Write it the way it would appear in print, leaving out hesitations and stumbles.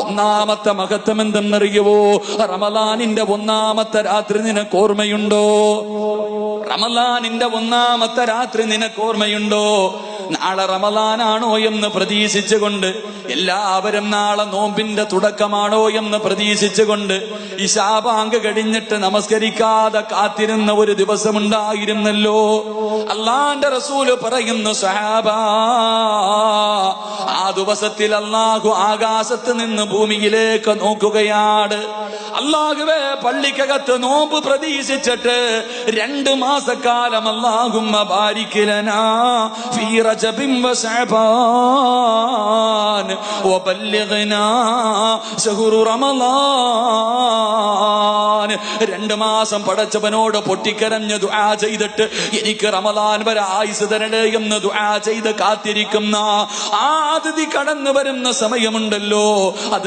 ഒന്നാമത്തെ മഹത്വം എന്തെന്നറിയുവോ? റമളാനിന്റെ ഒന്നാമത്തെ രാത്രി നിനക്ക് ഓർമ്മയുണ്ടോ? റമളാനിന്റെ ഒന്നാമത്തെ രാത്രി നിനക്ക് ഓർമ്മയുണ്ടോ? നാളെ റമളാനാണോ എന്ന് പ്രതീക്ഷിച്ചുകൊണ്ട് എല്ലാവരും നാളെ നോമ്പിന്റെ തുടക്കമാണോ എന്ന് പ്രതീക്ഷിച്ചുകൊണ്ട് ഇശാ ബാങ്ക് കഴിഞ്ഞിട്ട് നമസ്കരിക്കാതെ കാത്തിരുന്ന ഒരു ദിവസമുണ്ടായിരുന്നല്ലോ. അള്ളാന്റെ റസൂല് പറയുന്നു, സഹാബാ, ആ ദിവസത്തിൽ അള്ളാഹു ആകാശത്ത് നിന്ന് ഭൂമിയിലേക്ക് നോക്കുകയാണ്. അള്ളാഹുവേ, പള്ളിക്കകത്ത് നോമ്പ് പ്രതീക്ഷിച്ചിട്ട് 2 മാസക്കാലം അല്ലാഹുമ്മ ബാരിക് ലനാ ഫീ റജബിൻ വശഅബാൻ വബല്ലിഗ്നാ ശഹ്റു റമളാൻ. 2 മാസം പടച്ചവനോട് പൊട്ടിക്കരഞ്ഞ് ദുആ ചെയ്തിട്ട് എനിക്ക് റമളാൻ വരെ ആയുസ് തരണേ എന്ന് ദുആ ചെയ്ത് കാത്തിരിക്കുന്ന ആ അതിഥി കടന്നു വരുന്ന സമയമുണ്ടല്ലോ, അത്